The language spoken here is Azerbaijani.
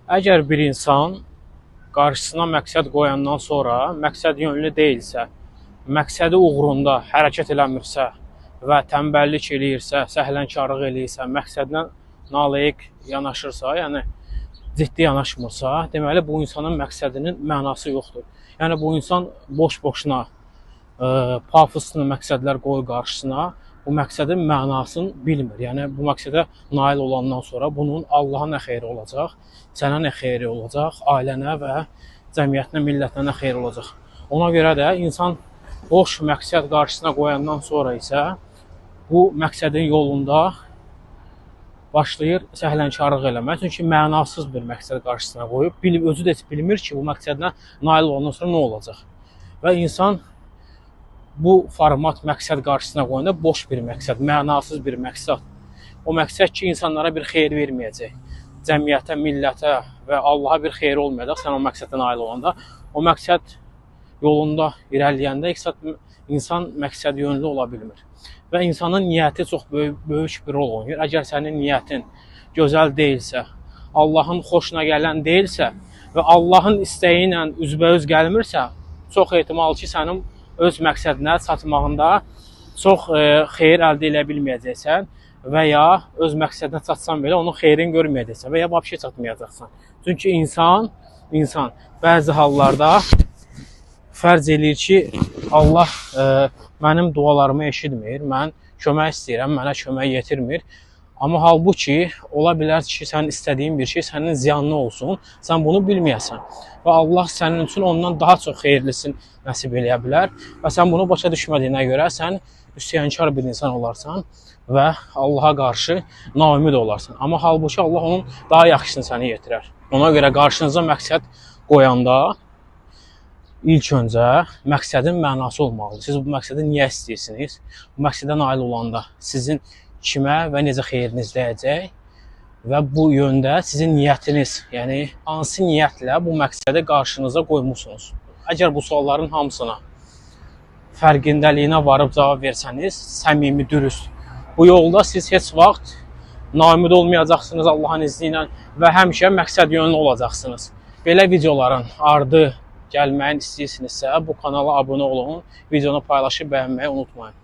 Əgər bir insan qarşısına məqsəd qoyandan sonra məqsəd yönlü deyilsə, məqsədi uğrunda hərəkət eləmirsə və tənbəllik eləyirsə, səhlənkarlıq eləyirsə, məqsədinə nalayiq yanaşırsa, yəni ciddi yanaşmırsa, deməli bu insanın məqsədinin mənası yoxdur. Yəni bu insan boş-boşuna pafoslu məqsədlər qoyur qarşısına, bu məqsədin mənasını bilmir. Yəni bu məqsədə nail olandan sonra bunun Allaha nə xeyri olacaq, sənə nə xeyri olacaq, ailənə və cəmiyyətinə, millətinə nə xeyri olacaq. Ona görə də insan boş məqsəd qarşısına qoyandan sonra isə bu məqsədin yolunda başlayır səhlənkarlıq eləmək. Çünki mənasız bir məqsəd qarşısına qoyub, özü də heç bilmir ki, bu məqsədinə nail olandan sonra nə olacaq. Və insan bu format məqsəd qarşısına qoyanda boş bir məqsəd, mənasız bir məqsəd. O məqsəd ki, insanlara bir xeyir verməyəcək. Cəmiyyətə, millətə və Allaha bir xeyri olmayacaq sən o məqsədə nail olanda. O məqsəd yolunda irəliyəndə insan məqsəd yönlü ola bilmir. Və insanın niyyəti çox böyük bir rol oynayır. Əgər sənin niyyətin gözəl deyilsə, Allahın xoşuna gələn deyilsə və Allahın istəyi ilə üzbəüz gəlmirsə, çox ehtimal ki, sənin öz məqsədinə çatmağında çox xeyir əldə edə bilməyəcəksən və ya öz məqsədinə çatsan belə onun xeyrini görməyəcəksən və ya vəbşə çatmayacaqsan. Çünki insan bəzi hallarda fərz eləyir ki, Allah mənim dualarımı eşitmir, mən kömək istəyirəm, mənə kömək yetirmir. Amma halbuki, ola bilər ki, sənin istədiyin bir şey sənin ziyanlı olsun, sən bunu bilməyəsən. Və Allah sənin üçün ondan daha çox xeyirlisin nəsib eləyə bilər. Və sən bunu başa düşmədiyinə görə sən üsyankar bir insan olarsan və Allaha qarşı naümid olarsan. Amma halbuki Allah onun daha yaxşısını səni yetirər. Ona görə qarşınıza məqsəd qoyanda ilk öncə məqsədin mənası olmalıdır. Siz bu məqsədi niyə istəyirsiniz? Bu məqsədə nail olanda sizin kimə və necə xeyriniz dəyəcək və bu yöndə sizin niyyətiniz, yəni hansı niyyətlə bu məqsədi qarşınıza qoymusunuz. Əgər bu sualların hamısına fərqindəliyinə varıb cavab versəniz, səmimi, dürüst, bu yolda siz heç vaxt naümid olmayacaqsınız Allahın izni ilə və həmişə məqsəd yönlü olacaqsınız. Belə videoların ardı gəlməyini istəyirsinizsə, bu kanala abunə olun, videonu paylaşıb bəyənməyi unutmayın.